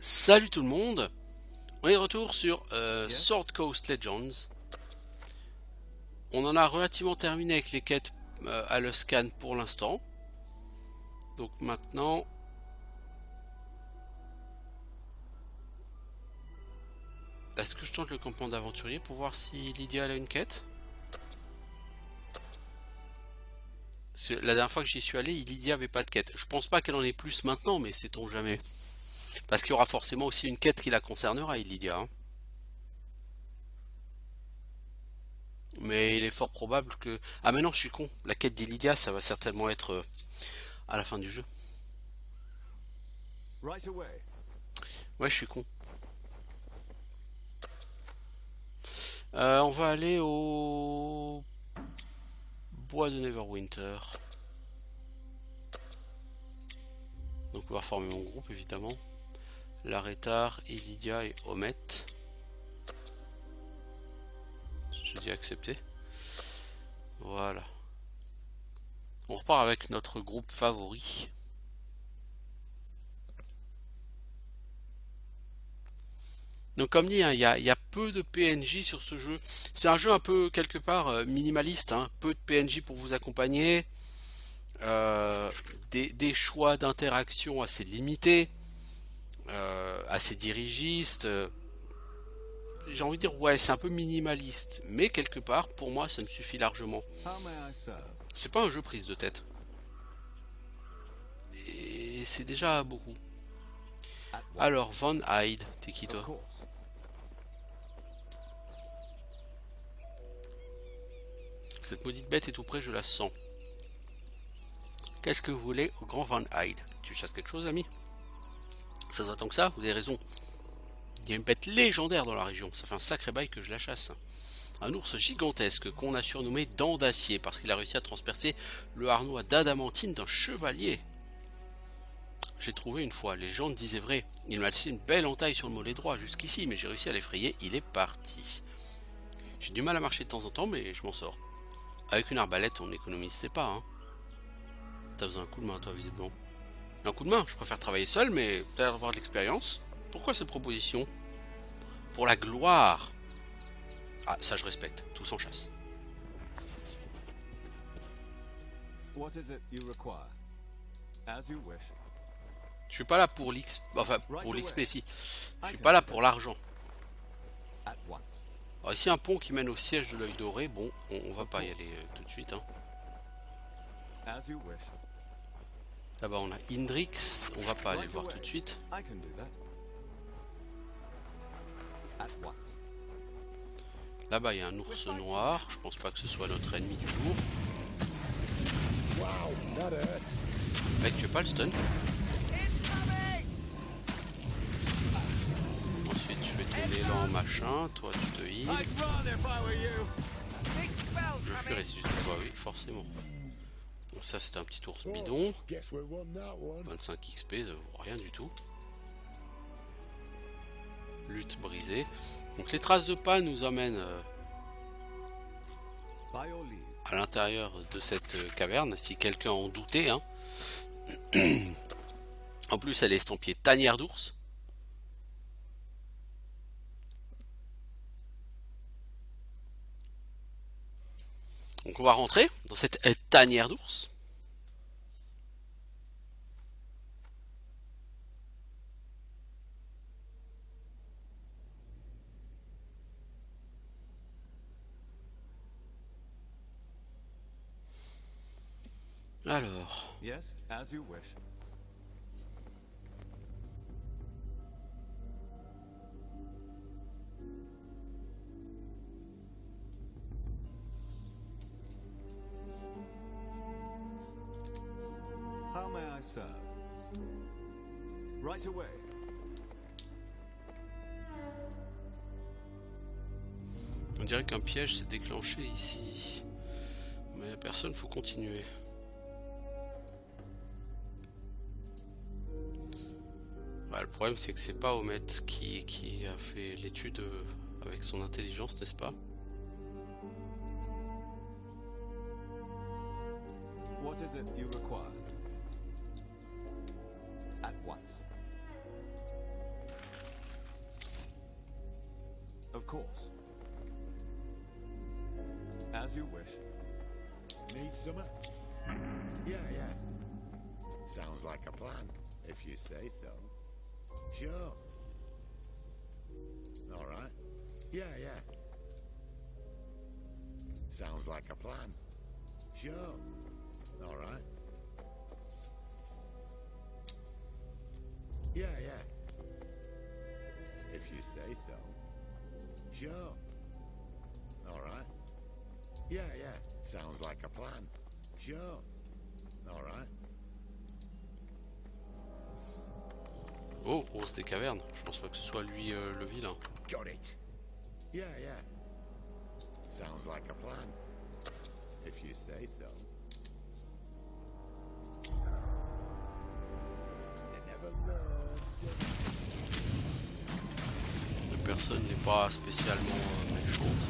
Salut tout le monde, on est de retour sur Sword Coast Legends. On en a relativement terminé avec les quêtes à l'Uscan pour l'instant. Donc maintenant, est-ce que je tente le campement d'aventurier pour voir si Lydia a une quête? Parce que la dernière fois que j'y suis allé, Lydia avait pas de quête. Je pense pas qu'elle en ait plus maintenant, mais sait-on jamais. Parce qu'il y aura forcément aussi une quête qui la concernera, Lydia, hein. Mais il est fort probable que... Ah mais non, je suis con. La quête d'Illydia, ça va certainement être à la fin du jeu. Ouais, je suis con. On va aller au bois de Neverwinter. Donc on va former mon groupe évidemment. Laretar, Illydia et Omet. Je dis accepter. Voilà. On repart avec notre groupe favori. Donc comme dit, hein, il y a peu de PNJ sur ce jeu. C'est un jeu un peu quelque part minimaliste, hein. Peu de PNJ pour vous accompagner. Euh, des choix d'interaction assez limités. Assez dirigistes. J'ai envie de dire, ouais, c'est un peu minimaliste. Mais quelque part, pour moi, ça me suffit largement. C'est pas un jeu prise de tête. Et c'est déjà beaucoup. Alors, Van Hyde, t'es qui toi? Cette maudite bête est tout près, je la sens. Qu'est-ce que vous voulez au grand Van Hyde? Tu chasses quelque chose, ami? Ça s'attend que ça? Vous avez raison. Il y a une bête légendaire dans la région. Ça fait un sacré bail que je la chasse. Un ours gigantesque qu'on a surnommé Dent d'Acier parce qu'il a réussi à transpercer le harnois d'adamantine d'un chevalier. J'ai trouvé une fois, les légendes disaient vrai. Il m'a laissé une belle entaille sur le mollet droit jusqu'ici, mais j'ai réussi à l'effrayer, il est parti. J'ai du mal à marcher de temps en temps, mais je m'en sors. Avec une arbalète, on n'économise ses pas, hein. T'as besoin d'un coup de main, toi, visiblement. Un coup de main, je préfère travailler seul, mais t'as l'air d'avoir de l'expérience. Pourquoi cette proposition? Pour la gloire. Ah, ça je respecte, tous en chasse. Je suis pas là pour l'XP, enfin pour l'XP si. Je suis pas là pour l'argent. Alors ici un pont qui mène au siège de l'œil doré, bon, on va pas y aller tout de suite, hein. Là-bas on a Indrix, on va pas aller le voir tout de suite. Là-bas il y a un ours noir, je pense pas que ce soit notre ennemi du jour. Mec, tu veux pas le stun? Ensuite je fais ton élan machin, toi tu te heal. Je fuirai si je te vois, oui, forcément. Donc ça c'est un petit ours bidon. 25 XP, ça vaut rien du tout. Lutte brisée. Donc les traces de pas nous emmènent à l'intérieur de cette caverne, si quelqu'un en doutait, hein. En plus elle est estampillée tanière d'ours. Donc on va rentrer dans cette tanière d'ours. Alors, on dirait qu'un piège s'est déclenché ici. Mais la personne, faut continuer. Bah, le problème c'est que c'est pas Omet qui a fait l'étude avec son intelligence, n'est-ce pas? course. As you wish. Need some? Yeah. Sounds like a plan, if you say so. Sure. All right. Yeah. Sounds like a plan. Sure. All right. Yeah. If you say so. Sure. All right. Yeah. Sounds like a plan. Sure. All right. Oh, Rose des Cavernes. Je pense pas que ce soit lui le vilain. Got it. Yeah. Sounds like a plan. If you say so. You never learn. La personne n'est pas spécialement méchante.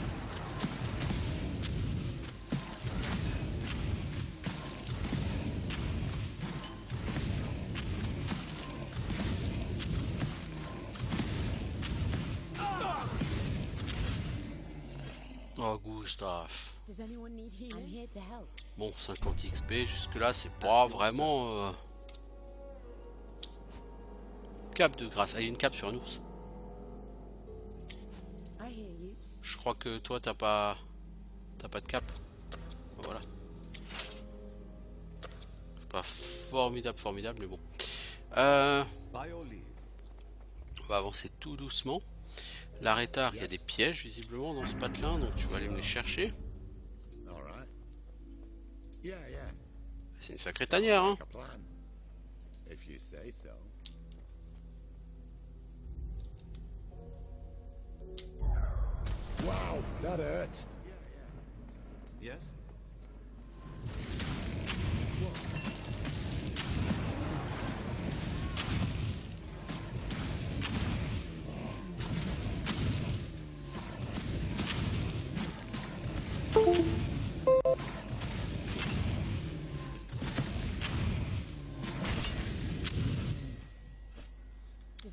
Oh, Gustave. Bon, 50 XP, jusque-là, c'est pas vraiment... Cape de grâce. Ah, il y a une cape sur un ours. Je crois que toi, t'as pas de cape. Voilà. C'est pas formidable, mais bon. On va avancer tout doucement. L'arrêtard, il y a des pièges visiblement dans ce patelin, donc tu vas aller me les chercher. C'est une sacrée tanière, hein. Wow, that hurt. Yes?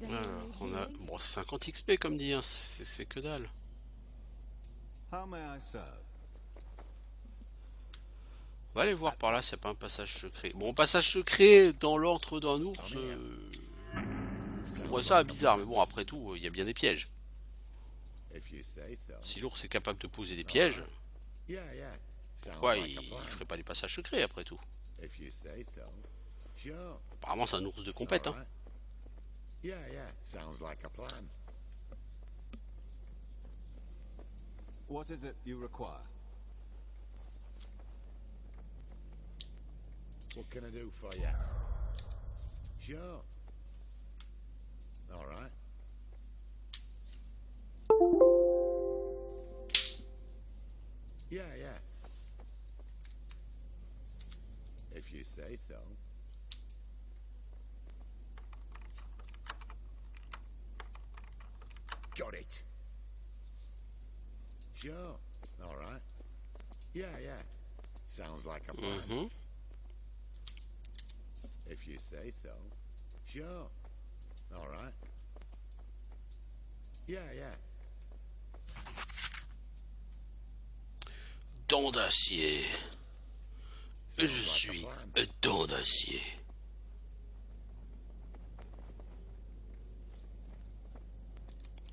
Alors, on a... Bon, 50 XP comme dit, hein. C'est que dalle. How may I serve? On va aller voir par là s'il n'y a pas un passage secret. Bon, passage secret dans l'antre d'un ours, je trouverais ça bizarre, mais bon, après tout, il y a bien des pièges. Si l'ours est capable de poser des pièges, pourquoi il ferait pas des passages secrets après tout? Apparemment, c'est un ours de compète, hein. What is it you require? What can I do for you? Sure. All right. Yeah. If you say so. Got it. Sure. All right. Yeah. Sounds like a plan. If you say so. Sure. All right. Yeah. Dent d'acier. Je suis dent d'acier.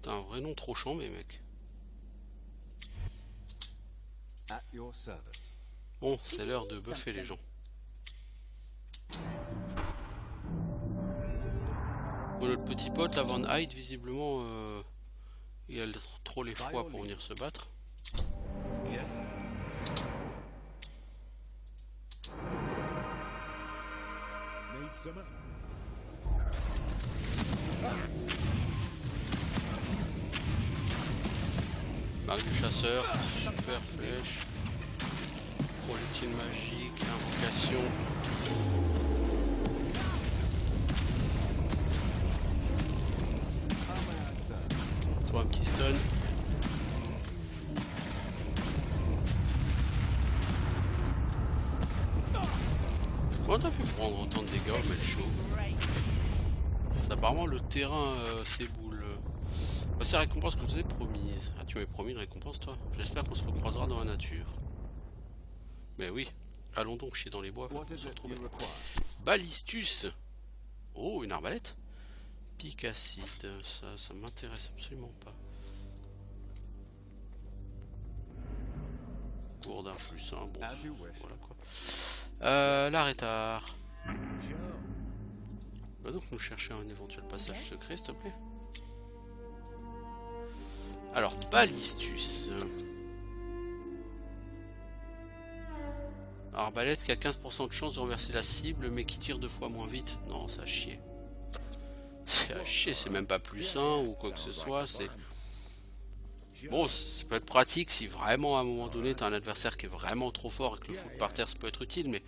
T'as un vrai nom trop chambé, mec. At your service. Bon, c'est l'heure de buffer les gens. Bon, notre petit pote, la Van Hyde, visiblement, il a trop les foies pour venir se battre. Yes. Need some. Marque du chasseur, super flèche, projectile magique, invocation. How may I serve? Toi un petit stun. Comment t'as pu prendre autant de dégâts, Melcho? Apparemment le terrain s'éboule. Voici la récompense que je vous ai promise. Ah, tu m'avais promis une récompense, toi? J'espère qu'on se recroisera dans la nature. Mais oui, allons donc chier dans les bois What pour is se it retrouver. you require? Balistus. Oh, une arbalète. Pic acide, ça m'intéresse absolument pas. Gourde 1 plus 1, bon, As you wish. voilà quoi. L'arrêtard. Sure. Va donc nous chercher un éventuel passage secret, s'il te plaît. Alors, Balistus. Arbalète qui a 15% de chance de renverser la cible, mais qui tire 2 fois moins vite. Non, ça a chier. C'est à chier, c'est même pas plus 1 ou quoi que ce soit, c'est... Bon, ça peut être pratique si vraiment à un moment donné t'as un adversaire qui est vraiment trop fort et que le foot par terre ça peut être utile, mais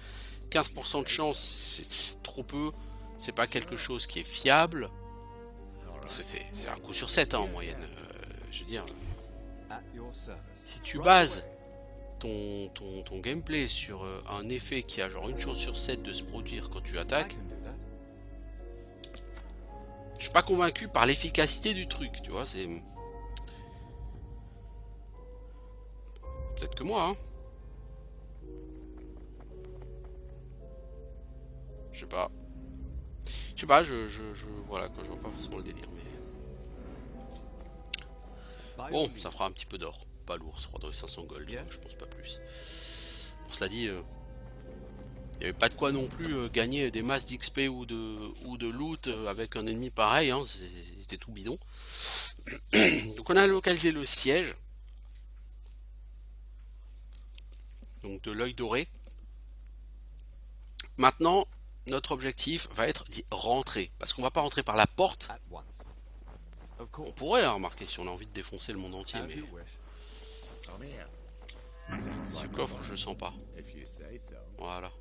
15% de chance c'est trop peu, c'est pas quelque chose qui est fiable, parce que c'est un coup sur 7 hein, en moyenne, je veux dire, At your service. si tu bases ton gameplay sur un effet qui a genre une chance sur 7 de se produire quand tu I attaques, can do that. je suis pas convaincu par l'efficacité du truc, tu vois, c'est... Peut-être que moi, hein. Je sais pas. Je sais pas, voilà, quoi, je vois pas forcément le délire, mais... By Bon, all means. ça fera un petit peu d'or. Pas lourd, ça fera dans les 500 gold, Yeah. je pense pas plus. Bon, cela dit, il n'y avait pas de quoi non plus gagner des masses d'XP ou de loot avec un ennemi pareil, hein, c'était tout bidon. Donc on a localisé le siège. Donc de l'œil doré. Maintenant, notre objectif va être d'y rentrer. Parce qu'on va pas rentrer par la porte. At once. Of On course. pourrait hein, remarquer si on a envie de défoncer le monde entier, As mais you wish. I'm here. Sounds ce like coffre, je le sens pas. if you say so. Voilà.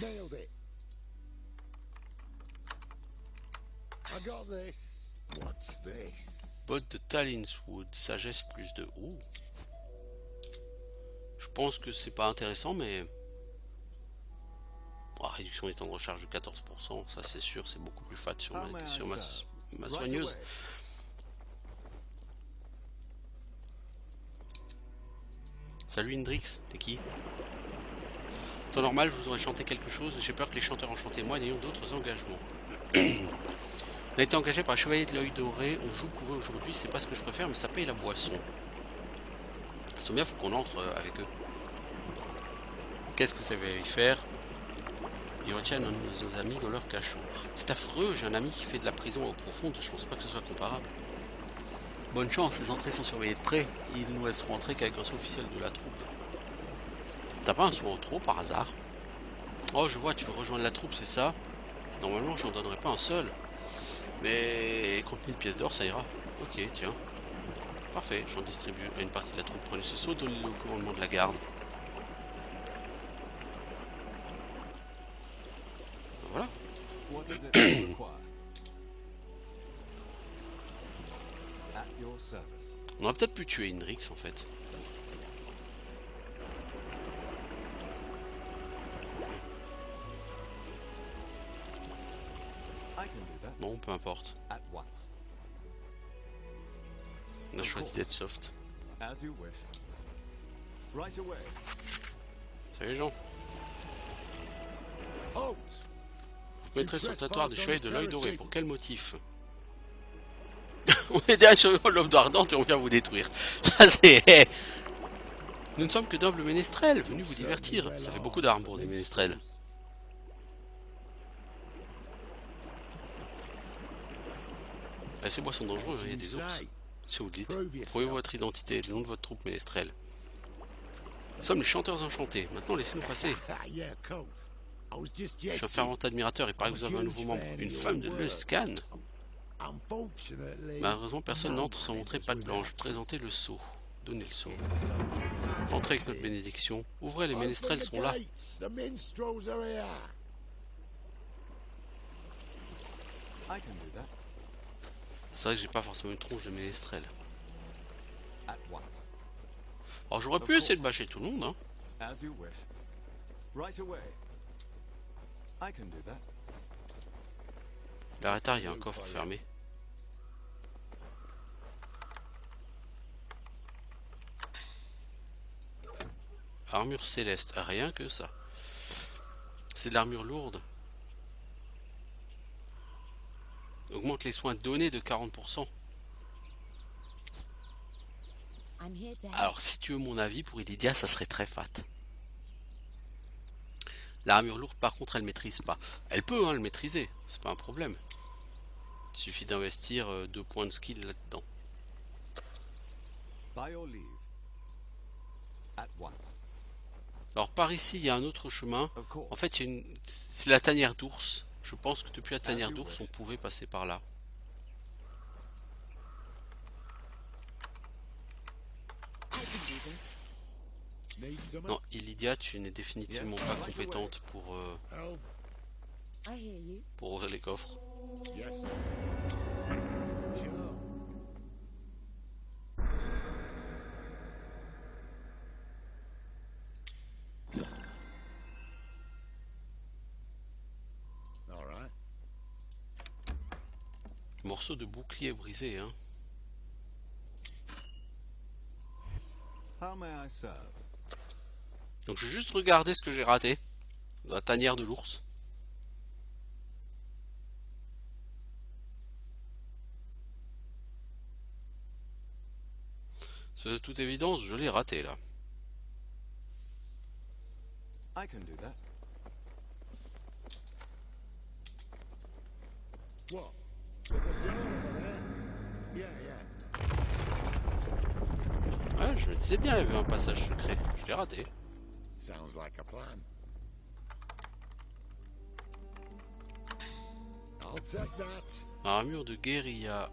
Nailed it. I got this. What's this? Botte de Talinswood, sagesse plus de... Ouh. Je pense que c'est pas intéressant, mais... Oh, réduction des temps de recharge de 14%, ça c'est sûr, c'est beaucoup plus fat sur How may I ma serve? Right soigneuse. away. Salut Hendrix, t'es qui? En temps normal, je vous aurais chanté quelque chose, j'ai peur que les chanteurs enchantés moi n'ayons d'autres engagements. On a été engagé par le Chevalier de l'œil doré, on joue pour eux aujourd'hui, c'est pas ce que je préfère, mais ça paye la boisson. Ils sont bien, faut qu'on entre avec eux. Qu'est-ce que vous savez y faire? Ils retiennent un de nos amis dans leur cachot. C'est affreux, j'ai un ami qui fait de la prison au profond, je pense pas que ce soit comparable. Bonne chance, les entrées sont surveillées de près, ils nous laisseront entrer qu'avec un sou officiel de la troupe. T'as pas un sou en trop par hasard? Oh, je vois, tu veux rejoindre la troupe, c'est ça? Normalement, j'en donnerais pas un seul. Mais contre 1000 pièces d'or, ça ira. Ok, tiens. Parfait, j'en distribue à une partie de la troupe. Prenez ce seau, donnez-le au commandement de la garde. Voilà. What is it you require? At your service. On aurait peut-être pu tuer Hendrix en fait. I can do that. Bon, peu importe. At once. On a choisi d'être soft. As you wish. Right away. Salut les gens. Halt! Vous mettrez sur le territoire des chevaliers de l'œil doré. Pour quel motif? On est derrière sur l'aube d'ardente et on vient vous détruire. Ça c'est... Nous ne sommes que d'humbles ménestrels, venus vous divertir. Ça fait beaucoup d'armes pour des ménestrels. Ah, ces bois sont dangereux, il y a des ours. Si vous le dites, prouvez votre identité et le nom de votre troupe ménestrelle. Nous sommes les chanteurs enchantés. Maintenant, laissez-nous passer. Ah, yeah, Colt. I was just Je suis un jesting. fervent admirateur. Il paraît que vous avez un nouveau membre. Une femme de Luscan. Unfortunately, Malheureusement, personne n'entre sans montrer patte blanche. Présentez le sceau. Donnez le sceau. Entrez avec notre bénédiction. Ouvrez, les ménestrels sont là. The minstrels are here. I can do that. C'est vrai que j'ai pas forcément une tronche de ménestrel. At once. Alors j'aurais pu essayer de bâcher tout le monde, hein. As you wish. Right away. I can do that. L'arrêt, il y a un coffre fermé. Armure céleste, rien que ça. C'est de l'armure lourde. Augmente les soins donnés de 40%. I'm here to help. Alors, si tu veux mon avis, pour Illidia, ça serait très fat. L'armure lourde, par contre, elle maîtrise pas. Elle peut, hein, le maîtriser. C'est pas un problème. Il suffit d'investir 2 points de skill là-dedans. By your leave. At once. Alors, par ici, il y a un autre chemin. Of course. En fait, il y a c'est la tanière d'ours. Je pense que depuis la tanière d'ours, on pouvait passer par là. I can do this. Need some Non, Illidia, tu n'es définitivement pas compétente help? I hear you. pour ouvrir les coffres. Yes. Sure. All right. Morceau de bouclier brisé, hein. How may I serve? Donc je vais juste regarder ce que j'ai raté. Dans la tanière de l'ours. De toute évidence, je l'ai raté là. I can do that. What? There's a door over there. Yeah, yeah. Ouais, je me disais bien, il y avait un passage secret. Je l'ai raté. Sounds like a plan. I'll take that. Armure de guérilla.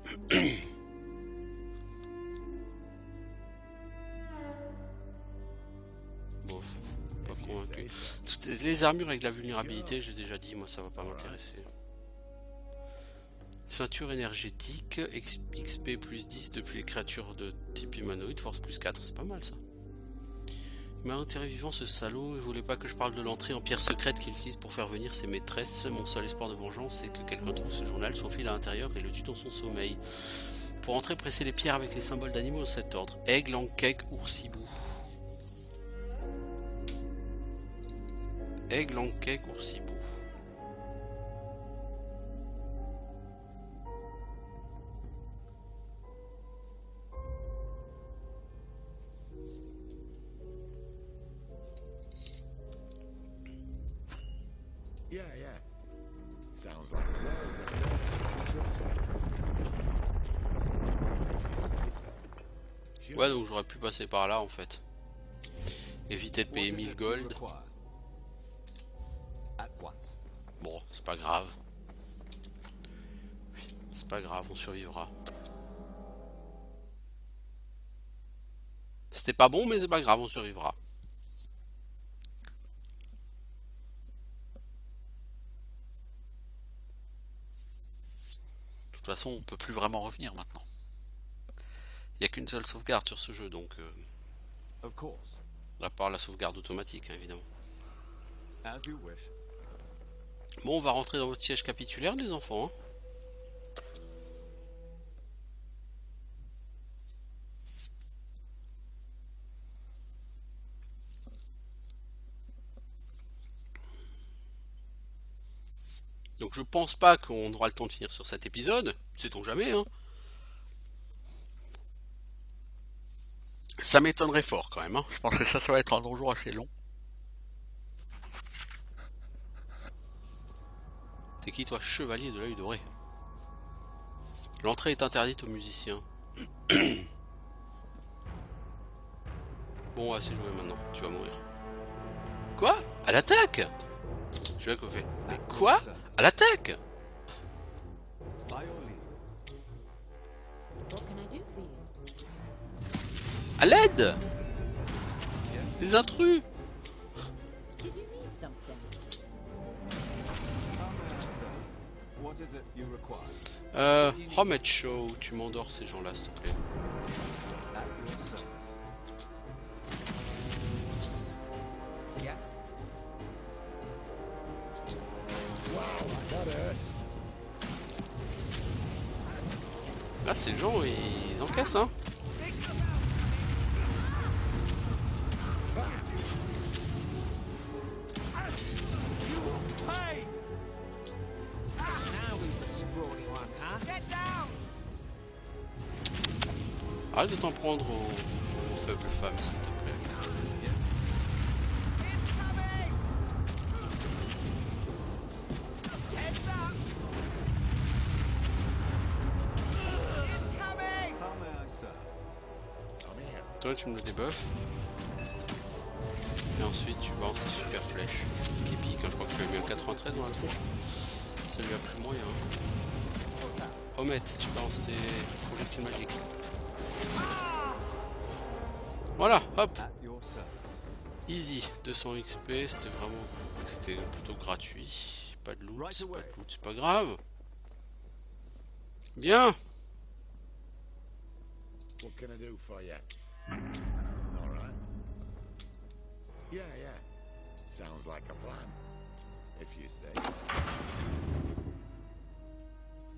Bof, pas convaincu. Toutes les armures avec la vulnérabilité, j'ai déjà dit, moi ça va pas m'intéresser. Ceinture énergétique, XP plus 10 depuis les créatures de type humanoïde, force plus 4, c'est pas mal ça. Il m'a enterré vivant ce salaud, il voulait pas que je parle de l'entrée en pierre secrète qu'il utilise pour faire venir ses maîtresses. Mon seul espoir de vengeance, c'est que quelqu'un trouve ce journal, s'enfile à l'intérieur et le tue dans son sommeil. Pour entrer, presser les pierres avec les symboles d'animaux de cet ordre. Aigle, Ankek, oursibou. Aigle, Ankek, oursibou. Yeah, yeah. Sounds like a wall's up there. Trust me. If you say so. Sure. Ouais, donc j'aurais pu passer par là en fait. Éviter de payer What is 1000 it you gold. require? At once. Bon, c'est pas grave. C'est pas grave, on survivra. C'était pas bon, mais c'est pas grave, on survivra. De toute façon, on peut plus vraiment revenir maintenant. Il n'y a qu'une seule sauvegarde sur ce jeu, donc Of course. à part la sauvegarde automatique, hein, évidemment. As you wish. Bon, on va rentrer dans votre siège capitulaire, les enfants. Hein. Donc je pense pas qu'on aura le temps de finir sur cet épisode, sait-on jamais, hein. Ça m'étonnerait fort quand même, hein. Je pense que ça va être un donjon assez long. T'es qui toi, chevalier de l'œil doré? L'entrée est interdite aux musiciens. Bon, assez joué maintenant, tu vas mourir. Quoi? À l'attaque? Je vais coiffer. Mais quoi? À l'attaque? By your leave. What can I do for you? À l'aide? Des intrus? Did you need something? How may I serve? What is it you require? Homage Show, tu m'endors ces gens-là, s'il te plaît. At your service. Yes. Wow, that hurts. Là, ces gens, ils encaissent, hein. Hey! Now who's the scrawny one, huh? Get down! Arrête de t'en prendre aux faibles femmes, s'il te plaît. Incoming! Heads up! Incoming! How may I serve? I'm here. Toi, tu me le débuffes. Et ensuite, tu balances tes super flèches. Qui pique, hein. Je crois que tu as mis un 93 dans la tronche. Ça lui a pris moyen. Omet, tu balances tes projectiles magiques. Voilà, hop, At your service. easy, 200 XP, c'était plutôt gratuit, pas de loot, c'est pas grave. Bien, What can I do for you? All right. Yeah, yeah. Sounds like a plan. If you say.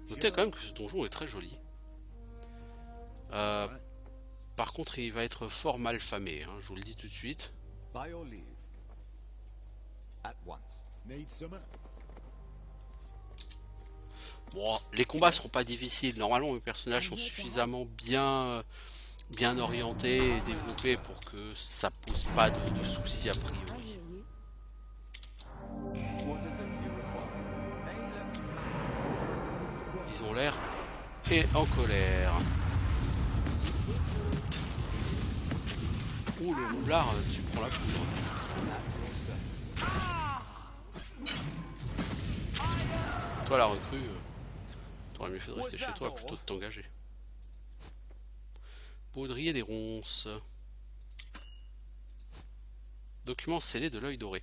notez quand même que ce donjon est très joli. All right. Par contre, il va être fort mal famé, hein, je vous le dis tout de suite. By your leave. At once. Need some? Bon, les combats seront pas difficiles. Normalement, mes personnages sont suffisamment bien orientés et développés pour que ça pose pas de soucis a I priori. hear you. What is it you require? Ils ont l'air et en colère. Ouh, le roublard, tu prends la foudre. At your service. Toi, la recrue, t'aurais mieux fait de rester chez toi plutôt de t'engager. Baudrier des ronces. Document scellé de l'œil doré.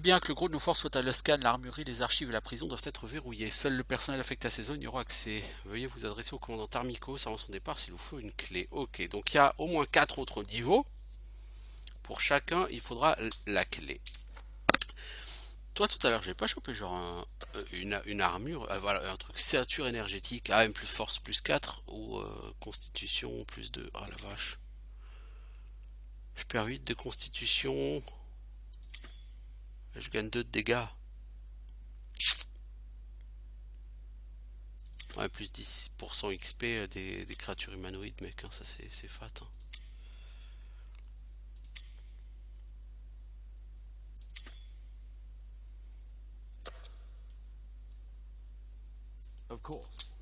Bien que le gros de nos forces soit à Luskan, l'armurerie, les archives et la prison doivent être verrouillées. Seul le personnel affecté à ces zones y aura accès. Veuillez vous adresser au commandant Tarmikos avant son départ s'il vous faut une clé. Ok, donc il y a au moins 4 autres niveaux. Pour chacun, il faudra la clé. Toi, tout à l'heure, j'ai pas chopé genre une armure, voilà, un truc ceinture énergétique, AM plus force plus 4 ou constitution plus 2. Ah la vache. Je perds 8 de constitution. Je gagne 2 de dégâts. Ouais, plus 10% XP des créatures humanoïdes, mec, hein, ça c'est fat. Hein. Of course.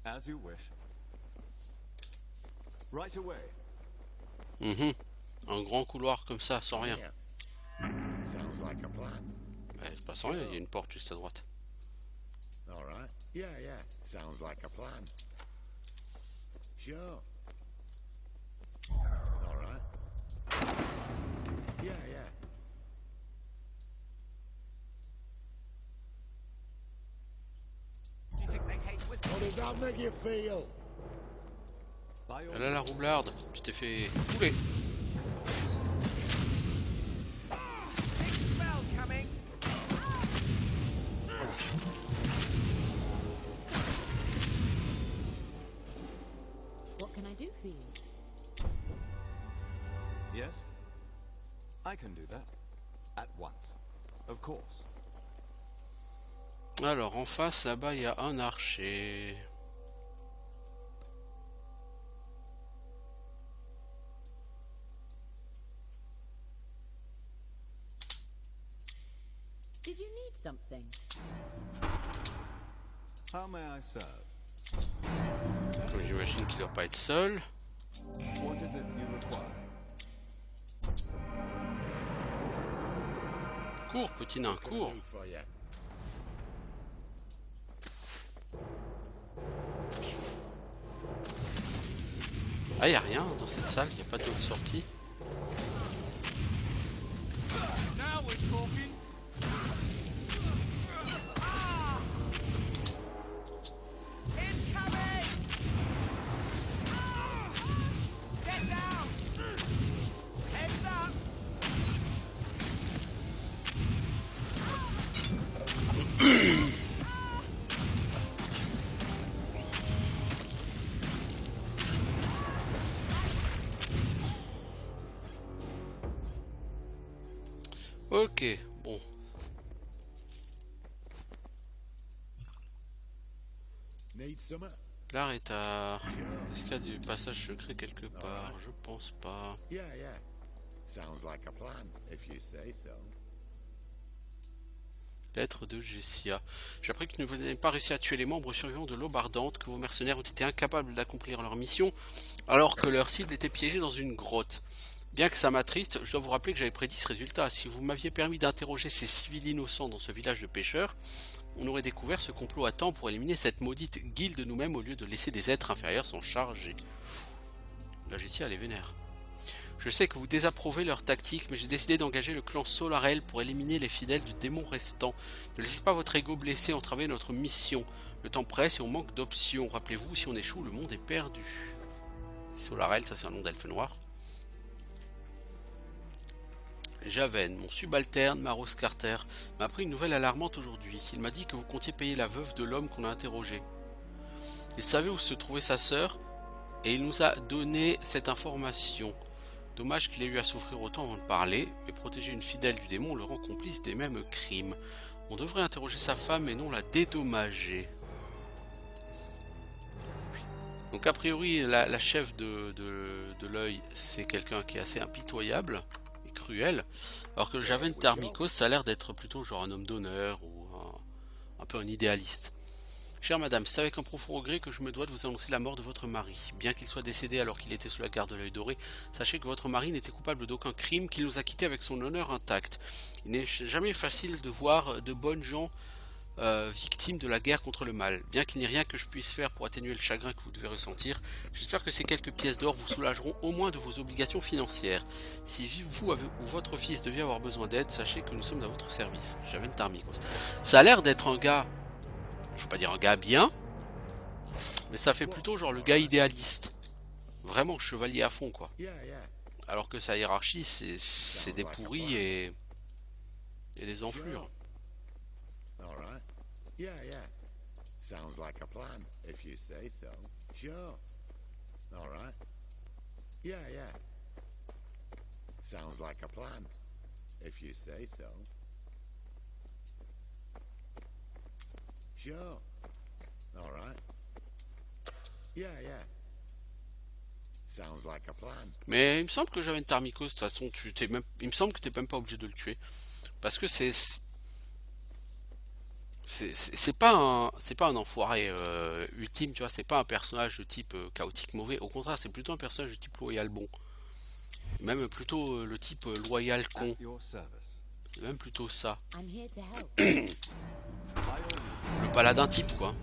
As you wish. Right away. Mhm. Un grand couloir comme ça, sans rien. Yeah. Sounds like a plan. Bah, c'est pas sans rien, il y a une porte juste à droite. All right. Yeah, yeah. Sounds like a plan. Sure. All right. Yeah, yeah. Do you think they hate whistles? How does that make you feel? By your Là, la roublarde, tu t'es fait pouler. Big spell coming! What can I do for you? Yes? I can do that. At once. Of course. Alors, en face, là-bas, il y a un archer. Did you need something? How may I serve? Comme j'imagine qu'il doit pas être seul. What is it you require? Cours, petit nain, What can I cours. do for you? Ah, y a rien dans cette salle, y a pas d'autre sortie. Now we're talking! Incoming! Get down! Heads up! Ok, bon. Need some? L'art est à... Est-ce qu'il y a du passage secret quelque part? Je pense pas. Yeah, yeah. Sounds like a plan, if you say so. Lettre de Jessia. J'ai appris que vous n'avez pas réussi à tuer les membres survivants de l'Aube Ardente, que vos mercenaires ont été incapables d'accomplir leur mission, alors que leur cible était piégée dans une grotte. Bien que ça m'attriste, je dois vous rappeler que j'avais prédit ce résultat. Si vous m'aviez permis d'interroger ces civils innocents dans ce village de pêcheurs, on aurait découvert ce complot à temps pour éliminer cette maudite guilde nous-mêmes au lieu de laisser des êtres inférieurs s'en charger. La Jessia, elle est vénère. Je sais que vous désapprouvez leur tactique, mais j'ai décidé d'engager le clan Solarel pour éliminer les fidèles du démon restant. Ne laissez pas votre ego blessé entraver notre mission. Le temps presse et on manque d'options. Rappelez-vous, si on échoue, le monde est perdu. Solarel, ça c'est un nom d'elfe noir. Javen, mon subalterne, Maros Carter, m'a appris une nouvelle alarmante aujourd'hui. Il m'a dit que vous comptiez payer la veuve de l'homme qu'on a interrogé. Il savait où se trouvait sa sœur, et il nous a donné cette information. Dommage qu'il ait eu à souffrir autant avant de parler, mais protéger une fidèle du démon le rend complice des mêmes crimes. On devrait interroger sa femme et non la dédommager. Donc a priori, la chef de l'œil, c'est quelqu'un qui est assez impitoyable et cruel, alors que le Javen Thermikos, ça a l'air d'être plutôt genre un homme d'honneur ou un peu un idéaliste. Chère madame, c'est avec un profond regret que je me dois de vous annoncer la mort de votre mari. Bien qu'il soit décédé alors qu'il était sous la garde de l'œil doré, sachez que votre mari n'était coupable d'aucun crime, qu'il nous a quittés avec son honneur intact. Il n'est jamais facile de voir de bonnes gens victimes de la guerre contre le mal. Bien qu'il n'y ait rien que je puisse faire pour atténuer le chagrin que vous devez ressentir, j'espère que ces quelques pièces d'or vous soulageront au moins de vos obligations financières. Si vous ou votre fils devait avoir besoin d'aide, sachez que nous sommes à votre service. Javen Thermikos. Ça a l'air d'être un gars... Je veux pas dire un gars bien, mais ça fait plutôt genre le gars idéaliste. Vraiment chevalier à fond quoi. Alors que sa hiérarchie c'est des pourris et des enflures. Alright. Yeah, yeah. Sounds like a plan, if you say so. Sure. Alright. Yeah, yeah. Sounds like a plan, if you say so. Sure. All right. Yeah, yeah. Sounds like a plan. Mais il me semble que j'avais une Thermikos, de toute façon, il me semble que t'es même pas obligé de le tuer. Parce que c'est pas un enfoiré ultime, tu vois, c'est pas un personnage de type chaotique mauvais, au contraire, c'est plutôt un personnage de type loyal bon. Même plutôt le type loyal con. C'est même plutôt ça. I'm here to help. Le paladin type quoi.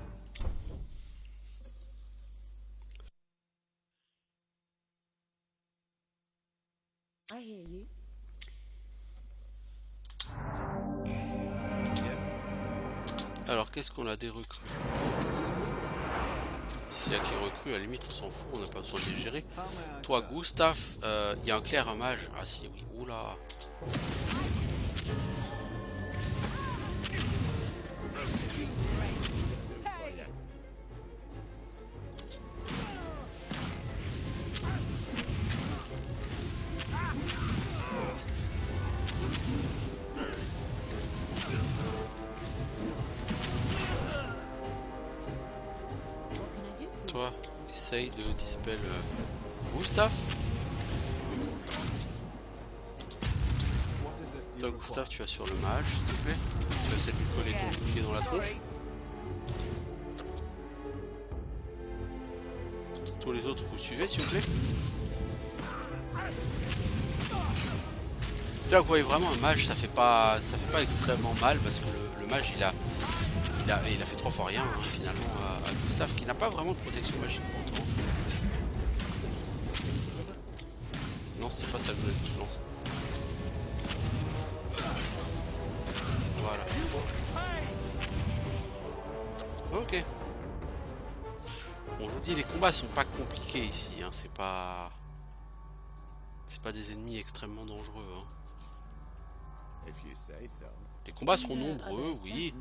I hear you. Alors qu'est-ce qu'on a des recrues? Si avec les recrues, à la limite on s'en fout, on n'a pas besoin de les gérer. Toi Gustave, il y a un clerc, un mage. Ah si oui, oula. Toi, essaye de dispel Gustave. Toi, Gustave, tu vas sur le mage, s'il te plaît. Tu vas essayer de lui coller ton bouclier dans la tronche. Tous les autres, vous suivez, s'il vous plaît. Là, vous voyez vraiment un mage, ça fait pas extrêmement mal parce que le mage, il a fait 3 fois rien hein, finalement à Gustave qui n'a pas vraiment de protection magique pourtant. Non, c'est pas ça que je voulais que tu lances. Voilà. Ok. Bon, je vous dis, les combats sont pas compliqués ici, hein, c'est pas des ennemis extrêmement dangereux. Hein. Les combats seront nombreux, oui.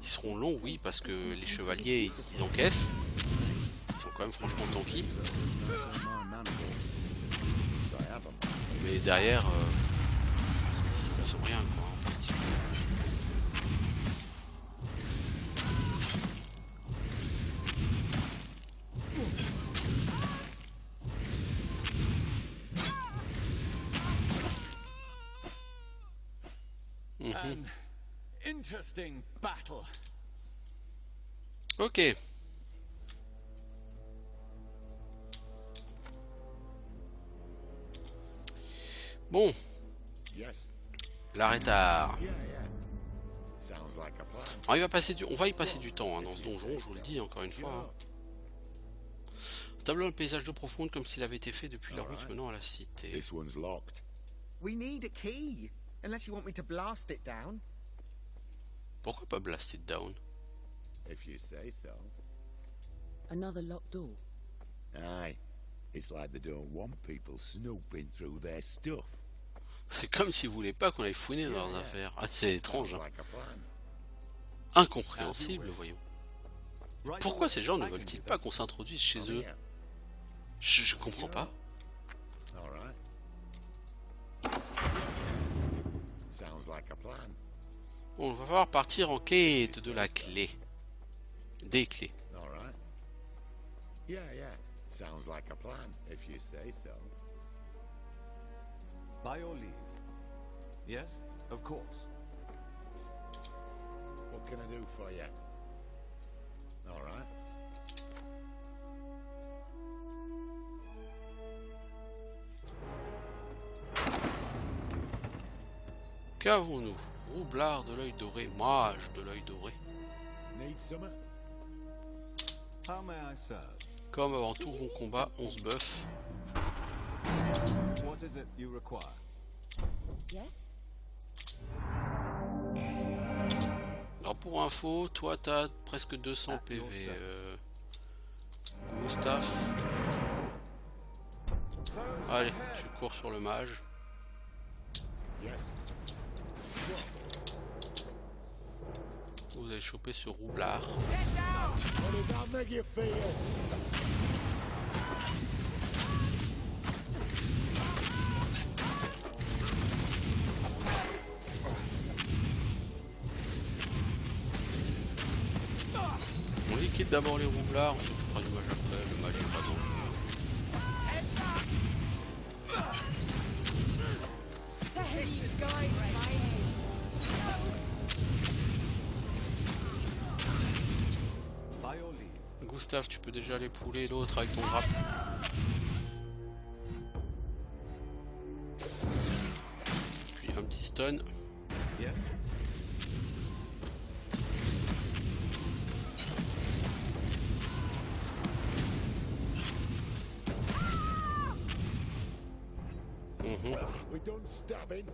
Ils seront longs, oui, parce que les chevaliers, ils encaissent. Ils sont quand même franchement tanky. Mais derrière, ils sont rien, quoi. An interesting battle. Ok. Bon, Yes. l'arrêtard. Yeah, yeah. Sounds like a plan. Alors, on va y passer du temps hein, dans ce donjon, je vous le dis encore une fois. Hein. Tableau le paysage d'eau profonde comme s'il avait été fait depuis la route menant à la cité. This one's locked. We need a key. Unless you want me to blast it down. Pourquoi pas blast it down? If you say so. Another locked door. Aye. It's like they don't want people snooping through their stuff. C'est comme s'ils voulaient pas qu'on aille fouiner dans leurs affaires. Ah, c'est étrange, Sounds hein. like a plan. Incompréhensible, voyons. Right Pourquoi away. ces gens ne I can veulent-ils do pas that. qu'on s'introduise chez Come eux? here. Je comprends pas. All right. Sounds like a plan. Bon, on va falloir partir en quête de la clé. Des clés. All right. Yeah, yeah. Sounds like a plan, if you say so. By your leave. Yes, of course. What can I do for you? All right. Qu'avons-nous? Roublard de l'œil doré, mage de l'œil doré. Need some? How may I serve? Comme avant tout bon combat, 11 buffs. What is it you require? Yes? Alors pour info, toi t'as presque 200 PV. Gustave. Allez, tu cours sur le mage. Yes. Vous allez choper ce roublard. Get down! What did that make you feel? On liquide d'abord les roublards, on s'occupera du mage après. Le mage est pas dans. Heads up! The hell you guys, By your leave. Gustave, tu peux déjà aller pouler l'autre avec ton grappe. Puis un petit stun. Yes. We done stabbing.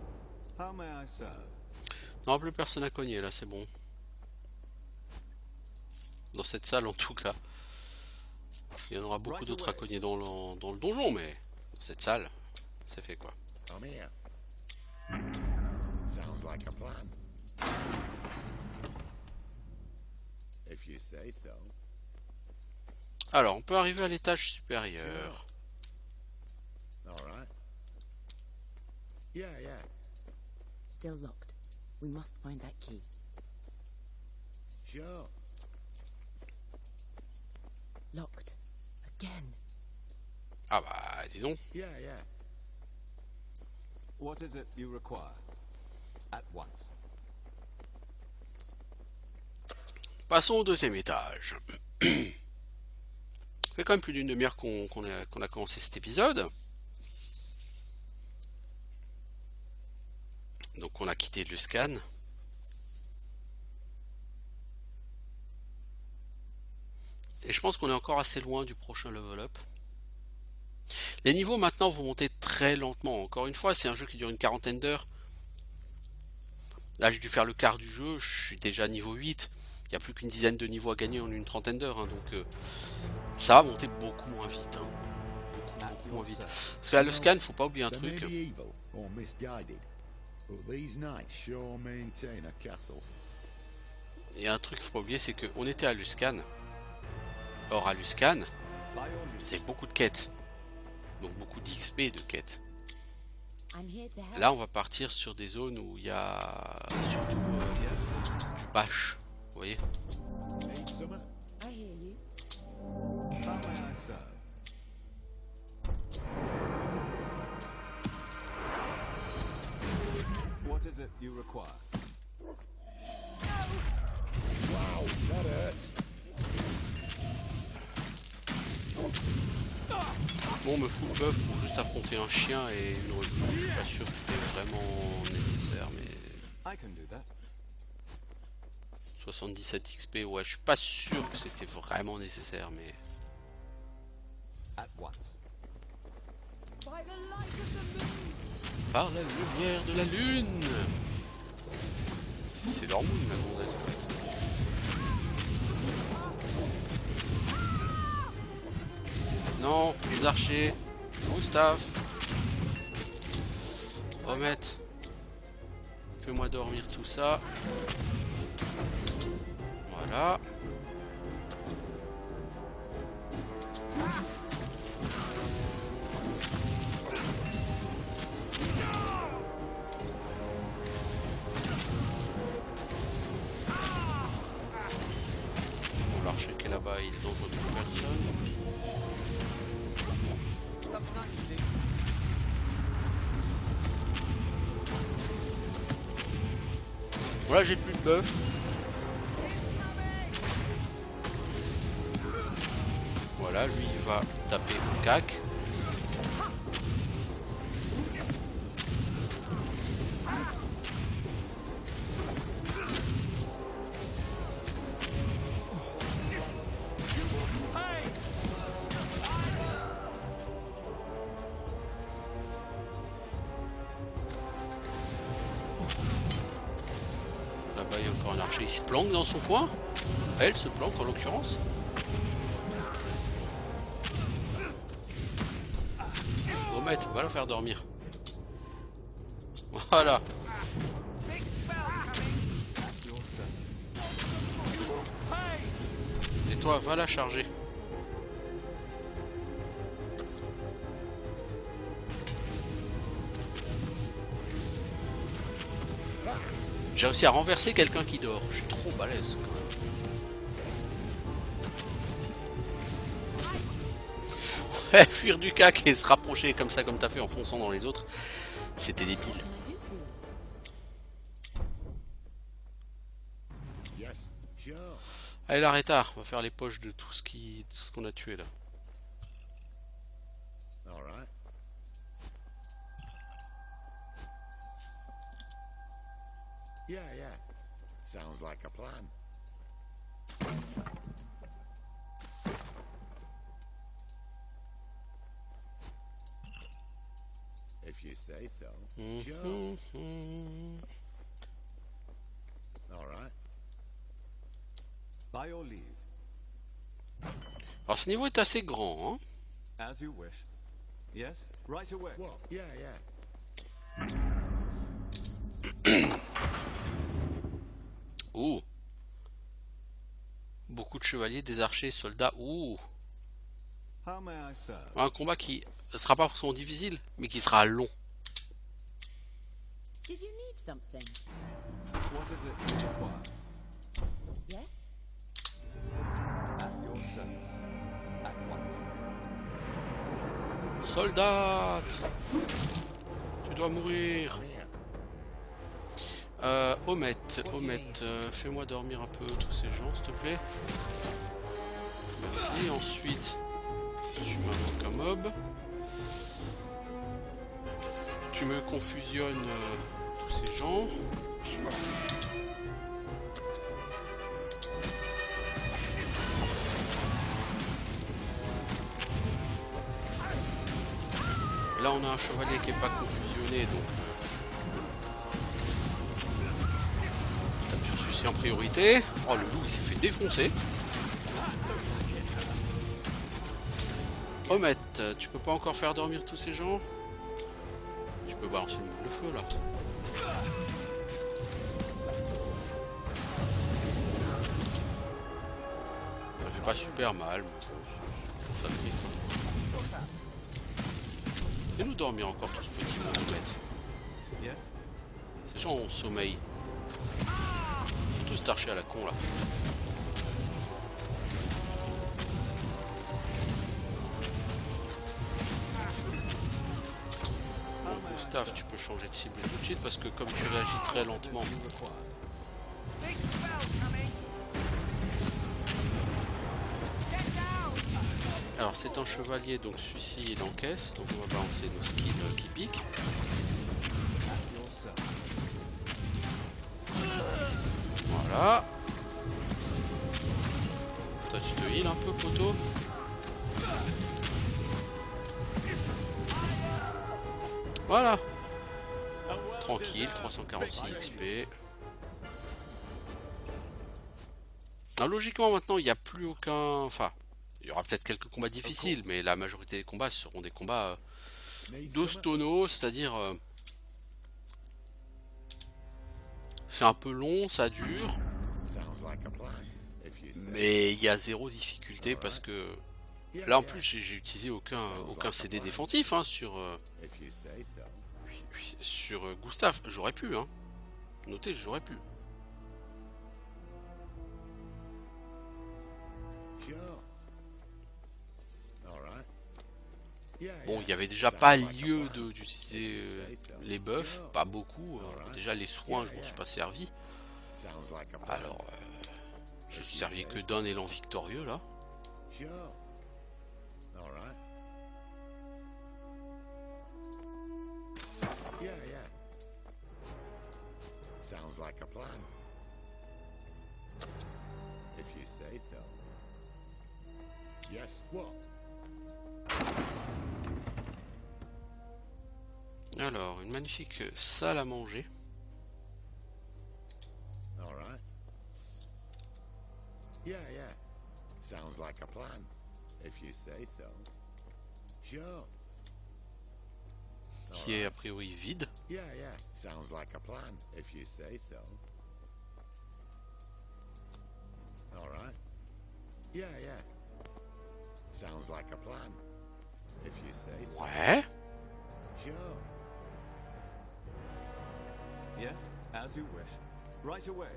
How may I serve? Non, plus personne à cogner là, c'est bon. Dans cette salle en tout cas. Il y en aura beaucoup d'autres à cogner dans le donjon, mais dans cette salle, c'est fait quoi. Come here. Sounds like a plan. If you say so. Alors, on peut arriver à l'étage supérieur. All right. Yeah, yeah. Still locked. We must find that key. Sure. Locked. Again. Ah bah, dis donc. Yeah, yeah. What is it you require? At once. Passons au deuxième étage. Ça fait quand même plus d'une demi-heure qu'on a commencé cet épisode. Donc on a quitté le scan. Et je pense qu'on est encore assez loin du prochain level up. Les niveaux maintenant vont monter très lentement. Encore une fois, c'est un jeu qui dure une quarantaine d'heures. Là j'ai dû faire le quart du jeu, je suis déjà niveau 8. Il n'y a plus qu'une dizaine de niveaux à gagner en une trentaine d'heures. Hein, donc ça va monter beaucoup moins vite. Hein. Beaucoup moins vite. Parce que là le scan, faut pas oublier un They may truc. be evil or misguided, but these knights sure maintain a castle. Et un truc qu'il faut pas oublier, c'est qu'on était à Luscan. Or à Luscan, By your leave. c'est beaucoup de quêtes. Donc beaucoup d'XP de quêtes. I'm here to help. Là on va partir sur des zones où il y a surtout du bash. Vous voyez? Need some? I hear you. How may I serve? What is it you require? Bon, me fout le buff pour juste affronter un chien et une recrue, je suis pas sûr que c'était vraiment nécessaire, mais... I can do that. 77 XP, ouais, je suis pas sûr que c'était vraiment nécessaire, mais... At once. Par la lumière de la lune. C'est leur moon, la gonzesse, en fait. Non, les archers. Gustave. Remettre. Fais-moi dormir tout ça. Voilà. Bon, l'archer qui est là-bas, il est dangereux pour personne. Something I can do. Voilà, j'ai plus de buff. Voilà, lui il va taper au cac. Là-bas il y a encore un archer, il se planque dans son coin. Elle se planque en l'occurrence. Omette, va la faire dormir. Voilà. Big spell coming. At your service. Hey! Et toi, va la charger. J'ai réussi à renverser quelqu'un qui dort. Je suis trop balèze quand même. Ouais, fuir du cac et se rapprocher comme ça, comme t'as fait en fonçant dans les autres, c'était débile. Yes, sure. Allez, l'arrêtard, on va faire les poches de tout ce qu'on a tué là. All right. Yeah, yeah. Sounds like a plan. If you say so. Sure. All right. By your leave. Alors ce niveau est assez grand, hein. As you wish. Yes, right away. What? Yeah, yeah. Ouh. Beaucoup de chevaliers, des archers, soldats. Ouh. How may I serve? Un combat qui ne sera pas forcément difficile, mais qui sera long. Did you need something? What is it you require? Yes? At your service. At once. Soldate, tu dois mourir. Omette, fais-moi dormir un peu tous ces gens, s'il te plaît. Merci. Ensuite, tu m'invoques un mob. Tu me confusionnes tous ces gens. Là, on a un chevalier qui n'est pas confusionné, donc je tape sur celui-ci en priorité. Oh, le loup, il s'est fait défoncer. Omette, tu peux pas encore faire dormir tous ces gens? Tu peux balancer le feu, là. Ça fait pas super mal, mais bon, je trouve ça fait, quoi. Fais-nous dormir encore tout ce petit monde, Omette. Yes. Ces gens ont sommeil. Surtout cet archer à la con, là. Bon, Gustave, tu peux changer de cible tout de suite parce que comme tu réagis très lentement, You require. Big spell coming. Get down! Alors c'est un chevalier, donc celui-ci il encaisse, donc on va balancer nos skills qui piquent. Voilà. Toi tu te heal un peu poteau. Voilà. Tranquille, 346 XP. Alors, logiquement maintenant il n'y a plus aucun... Enfin, il y aura peut-être quelques combats difficiles, mais la majorité des combats seront des combats de stono, c'est-à-dire... c'est un peu long, ça dure. Sounds like a plan. If you say Mais il y a zéro difficulté parce que... Là en plus j'ai utilisé aucun CD défensif hein, if you say so. sur Gustave. J'aurais pu, hein. Notez, j'aurais pu. Sure. All right. Yeah, Bon, yeah. il y avait déjà Sounds pas like a lieu plan. d'utiliser If you say so. les buffs, Sure. pas beaucoup. Déjà les soins, je m'en suis pas servi. Sounds like a plan. Alors, je suis servi que d'un élan victorieux là. Sure. All right. Yeah, yeah. Sounds like a plan. If you say so. Yes, what? Alors, une magnifique salle à manger. All right. Yeah, yeah. Sounds like a plan. If you say so. Sure. Qui est a priori vide. Yeah, yeah. Sounds like a plan. If you say so. All right. Yeah, yeah. Sounds like a plan. If you say so. Ouais. Sure. Yes, as you wish. Right away.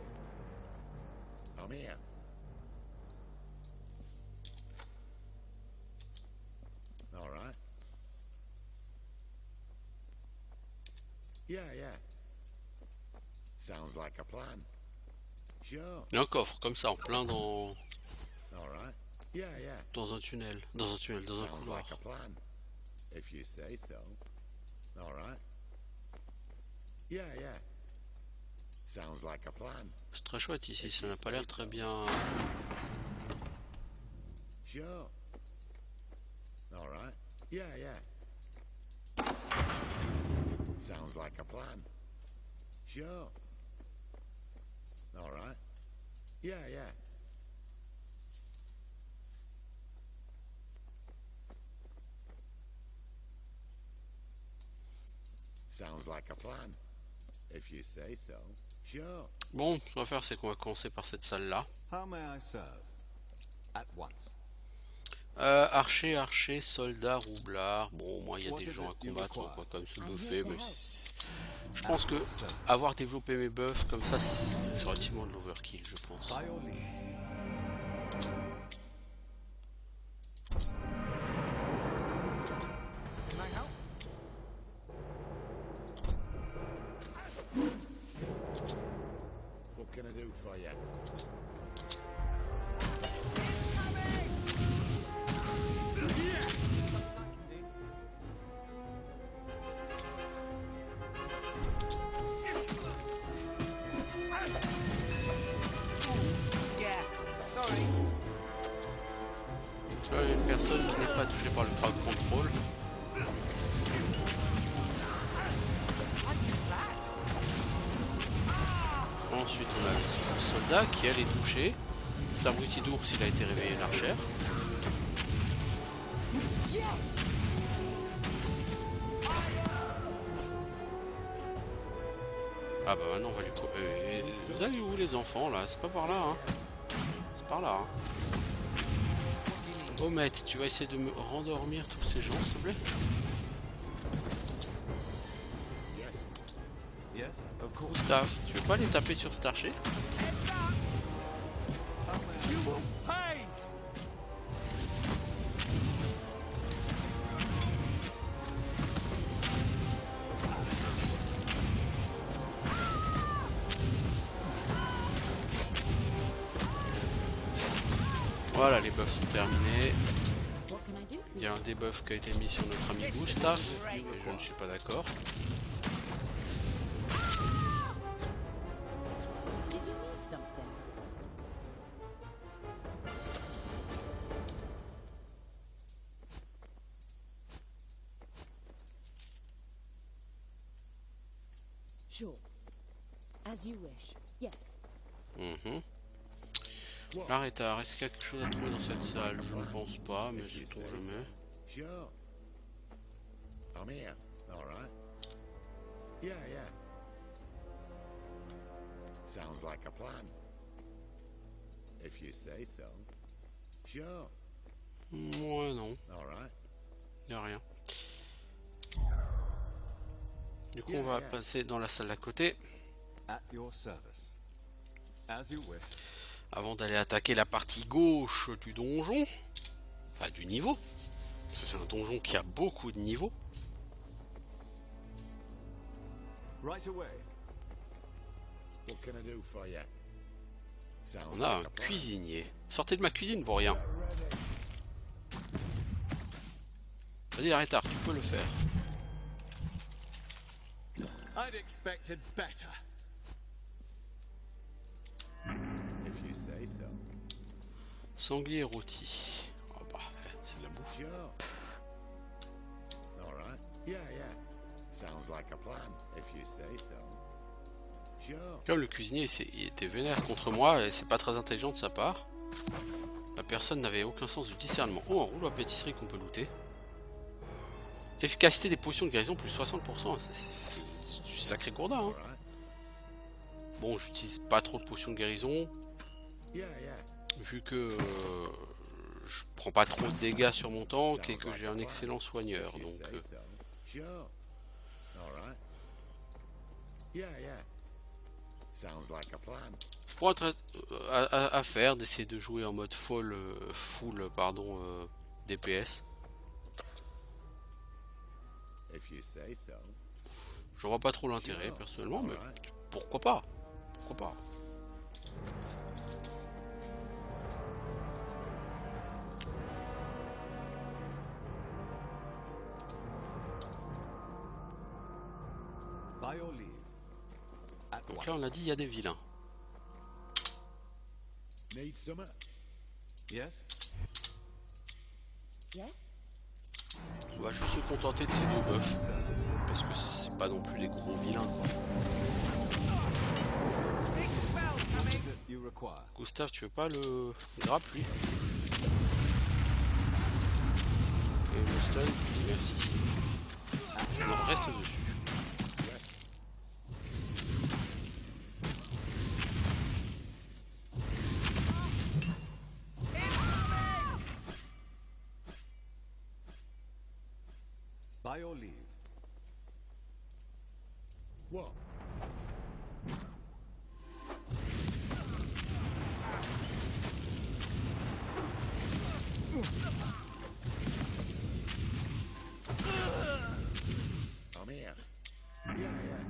I'm here. All right. Yeah, yeah. Sounds like a plan. Sure. Il y a un coffre comme ça en plein All right. Yeah, yeah. dans un tunnel. Dans un tunnel, dans un Sounds couloir. like a plan. If you say so. All right. Yeah, yeah. Sounds like a plan. C'est très chouette ici, ça n'a pas l'air très bien. Sure. All right. Yeah, yeah. Sounds like a plan. Sure. All right. Yeah, yeah. Sounds like a plan. If you say so. Sure. Bon, ce qu'on va faire, c'est qu'on va commencer par cette salle-là. How may I serve? At once. Archer, soldat, roublard. Bon, moi, il y a des gens à combattre, quoi, comme ce buffet, mais je pense que avoir développé mes buffs comme ça, c'est relativement de l'overkill, je pense. By your leave. Can I help? What can I do for you? Yeah. Sorry. Là, il y a une personne qui n'est pas touchée par le crowd control. Ensuite, on a le soldat qui elle est touché. C'est un bruiti d'ours, il a été réveillé l'archère. Ah bah maintenant on va lui couper. Vous allez où les enfants là? C'est pas par là hein. C'est par là hein. Omet, tu vas essayer de me rendormir tous ces gens s'il te plaît? Yes. Yes, of course. Gustave, tu veux pas les taper sur Starship? You will pay. Voilà, les buffs sont terminés. What can Il y a un debuff qui a été mis sur notre ami Gustave, et je ne suis pas d'accord. Did you need something? Sure. As you wish. Yes. Mhm. L'arrêtard, est-ce qu'il y a quelque chose à trouver dans cette salle? Je ne pense pas, mais sait-on jamais. Sure. I'm here. All right. Yeah, yeah. Sounds like a plan. If you say so. Sure. Moi non, All right. il n'y a rien. Du coup on va passer dans la salle d'à côté. At your service. As you wish. Avant d'aller attaquer la partie gauche du donjon. Enfin du niveau. Parce que c'est un donjon qui a beaucoup de niveaux. Right away. What can I do for you? Sounds On a un like a plan. cuisinier. Sortez de ma cuisine, vous rien. Vas-y, arrêtard, tu peux le faire. I'd expected better. If you say so. Sanglier rôti. Ah bah, c'est de la bouffe. Sure. All right. Yeah, yeah. Sounds like a plan. If you say so. Sure. Comme le cuisinier il était vénère contre moi et c'est pas très intelligent de sa part. La personne n'avait aucun sens du discernement. Oh, un rouleau à pâtisserie qu'on peut looter. Efficacité des potions de guérison plus 60%. C'est du sacré gourdin. Hein. All right. Bon, j'utilise pas trop de potions de guérison. Yeah, yeah. Vu que je prends pas trop de dégâts sur mon tank et que j'ai un excellent soigneur. If you Donc say so. Sure. All right. Yeah, yeah. Sounds like a plan. ça pourrait être à faire d'essayer de jouer en mode full DPS. If you say so. Je vois pas trop l'intérêt personnellement, mais pourquoi pas? Pourquoi pas? By your leave. At Donc once. là on a dit il y a des vilains. Need some? Yes. Yes? On va juste se contenter de ces deux buffs. Parce que c'est pas non plus les gros vilains quoi. Big spell What coming. is it you require? Gustave, tu veux pas le grappe lui? Et le stun, merci. Non, reste dessus. By your leave. What? I'm here. Yeah, yeah.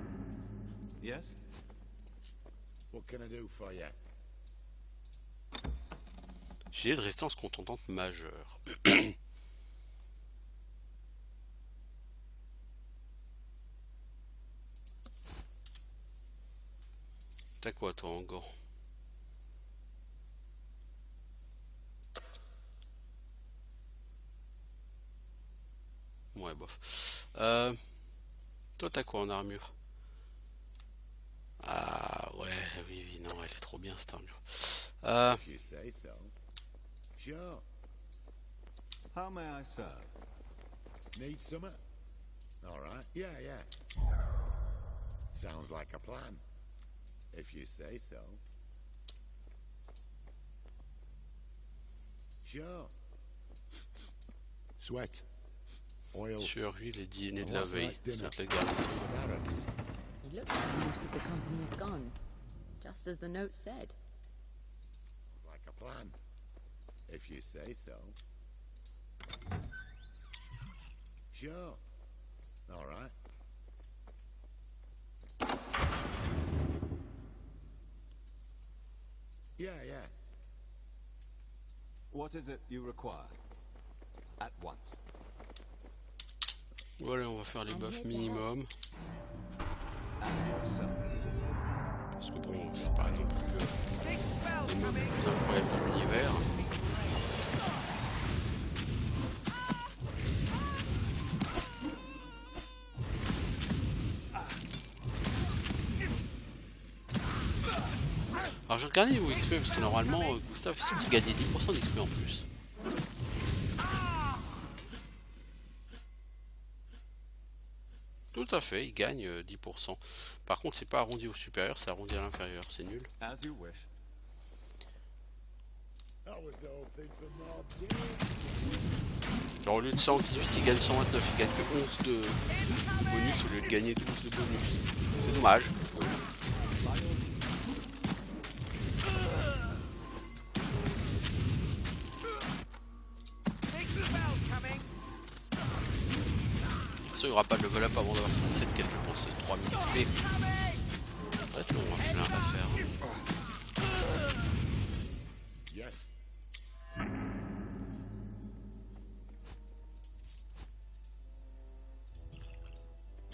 Yes. What can I do for you? J'ai de résistance contondante majeure. T'as quoi toi en gants? Ouais bof. Toi t'as quoi en armure? Ah ouais, oui, non, elle est trop bien cette armure. If you say so. Sure. How may I serve? Need some? All right. Yeah, yeah. Sounds like a plan. If you say so. Sure. Sweat. Oil. Sur huile et DNA de la veille, c'est notre la garnison. Barracks. It looks like most of the company is gone. Just as the note said. Like a plan. If you say so. Sure. All right. Yeah, yeah. What is it you require? At once. Voilà, on va faire les buffs minimum. At your service. Parce que bon, c'est pas non plus Big spell les mobs les coming. plus incroyables de l'univers. Alors j'ai regardé niveau XP parce que normalement Gustave c'est gagner 10% d'XP en plus. Tout à fait, il gagne 10%. Par contre c'est pas arrondi au supérieur, c'est arrondi à l'inférieur, c'est nul. As you wish. I was hoping for more deal. Alors au lieu de 118 il gagne 129, il gagne que 11 de bonus au lieu de gagner 12 de bonus. C'est dommage. Big spell coming. De toute façon il n'y aura pas de level up avant d'avoir fait cette quête, je pense, de 3000 XP. Ça va être long à faire. Yes.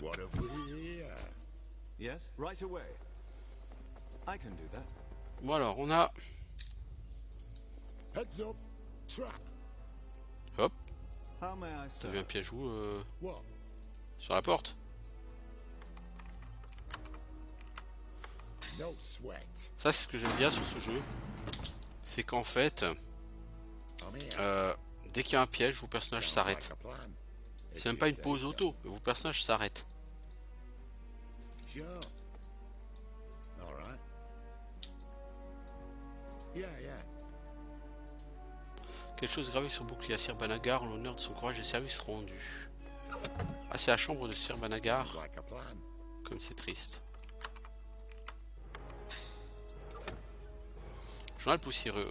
What have we here? Yes, right away. I can do that. Bon alors on a... Heads up. Trap. Hop, How may I t'as vu un serve? piège où What? sur la porte. No sweat. Ça c'est ce que j'aime bien sur ce jeu. C'est qu'en fait, I'm here. dès qu'il y a un piège, vos personnages Sounds s'arrêtent. like a plan. C'est même pas une pause auto, mais vos personnages s'arrêtent. Sure. All right. Yeah, yeah. Quelque chose gravé sur le bouclier à Sir Banagar en l'honneur de son courage et service rendu. Ah, c'est la chambre de Sir Banagar. Sounds like a plan. Comme c'est triste. Journal poussiéreux.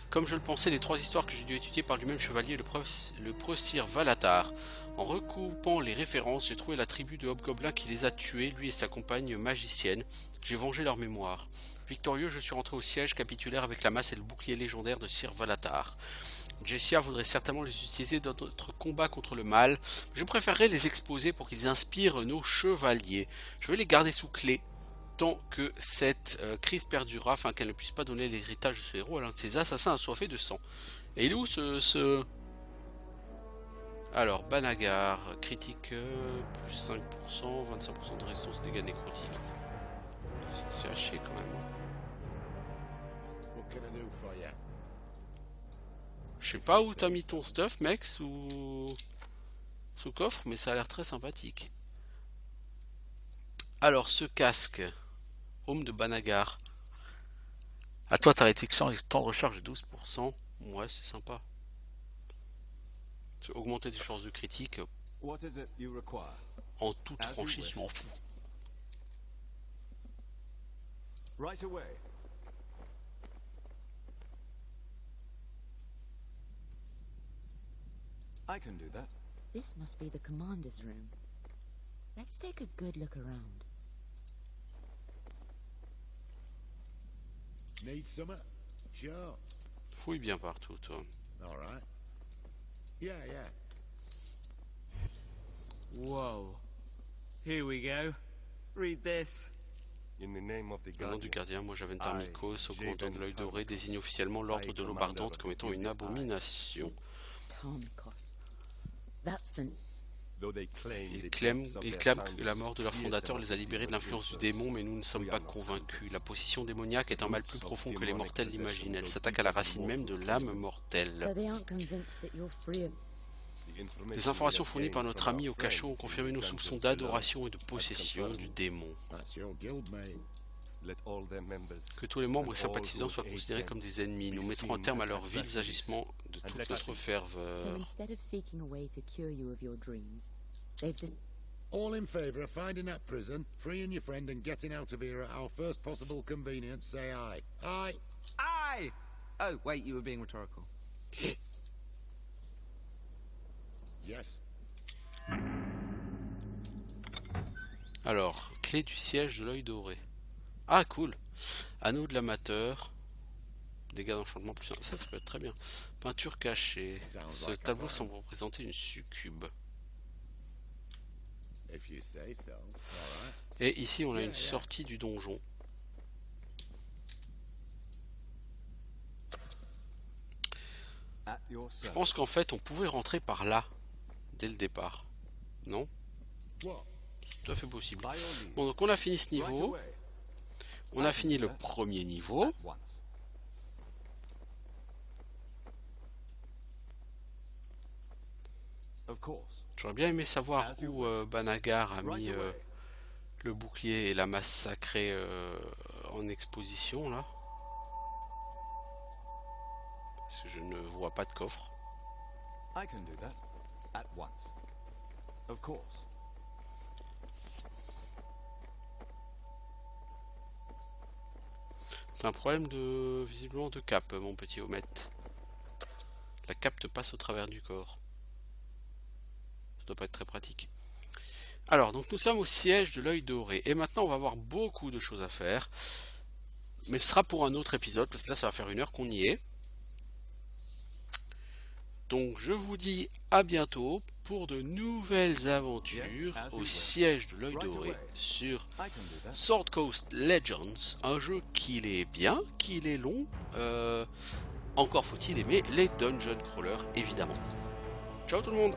Comme je le pensais, les trois histoires que j'ai dû étudier par du même chevalier, le prosir Valatar. En recoupant les références, j'ai trouvé la tribu de Hobgoblin qui les a tués, lui et sa compagne magicienne. J'ai vengé leur mémoire. Victorieux, je suis rentré au siège capitulaire avec la masse et le bouclier légendaire de Sir Valatar. Jessia voudrait certainement les utiliser dans notre combat contre le mal. Je préférerais les exposer pour qu'ils inspirent nos chevaliers. Je vais les garder sous clé tant que cette crise perdurera, afin qu'elle ne puisse pas donner l'héritage de ce héros à l'un de ces assassins assoiffés de sang. Et il est où ce... Alors, Banagar, critique, plus 5%, 25% de résistance dégâts nécrotiques. C'est à chier quand même. What can I do for you? Je sais pas où t'as mis ton stuff, mec, sous coffre, mais ça a l'air très sympathique. Alors, ce casque, Home de Banagar. À toi, ta réduction et temps de recharge de 12%. Ouais, c'est sympa. Augmenter tes chances de critique, What is it you require? en toute franchise, je m'en fous. Right away. I can do that. This must be the commander's room. Let's take a good look around. Need summer? Sure. Fouille bien partout, toi. All right. Yeah, yeah. Whoa. Here we go. Read this. In the name of the Le nom du Guardian, gardien, moi j'avais Tarmikos, au commandant de l'œil doré, désigne officiellement l'ordre de l'aube ardente comme étant une abomination. Tarmikos. That's the... though they claim Il the clame deaths of que their la founders mort de leur is fondateur the les a libérés de l'influence du démon, mais nous ne sommes pas convaincus. La possession démoniaque est un mal plus profond que les mortels l'imaginent. Elle s'attaque à la racine même de l'âme So mortelle. they aren't convinced that you're free of... Les informations fournies par notre ami au cachot ont confirmé nos soupçons d'adoration et de possession du démon. That's your guild mate. Let all their members Que tous les membres et sympathisants soient considérés comme des ennemis. Nous mettrons un terme à leurs vils agissements de toute notre So ferveur. instead of seeking a way to cure you of your dreams, they've just... All in favour of finding that prison, freeing your friend, and getting out of here at our first possible convenience, say aye. Aye. Aye! Oh, wait, you were being rhetorical. Yes. Alors, clé du siège de l'œil doré. Ah, cool. Anneau de l'amateur. Dégâts d'enchantement plus 1. Ça peut être très bien. Peinture cachée. Ce tableau semble représenter une succube. If you say so. All right. Et ici, on a une sortie du donjon. At your Je service. pense qu'en fait, on pouvait rentrer par là, dès le départ. Non? What? C'est tout à fait possible. By all means. Bon, donc on a fini ce Right niveau. away. On a fini le premier niveau. At once. Of course. J'aurais bien aimé savoir où Banagar a mis Right away. le bouclier et la masse sacrée en exposition, là. Parce que je ne vois pas de coffre. I can do that. At once. Of course. T'as un problème de visiblement de cap, mon petit Homet. La cape te passe au travers du corps. Ça doit pas être très pratique. Alors, donc nous sommes au siège de l'œil doré. Et maintenant, on va avoir beaucoup de choses à faire. Mais ce sera pour un autre épisode, parce que là, ça va faire 1 heure qu'on y est. Donc, je vous dis à bientôt pour de nouvelles aventures au siège de l'œil doré sur I can do that. Sword Coast Legends, un jeu qu'il est bien, qu'il est long, encore faut-il aimer les dungeon crawlers évidemment. Ciao tout le monde!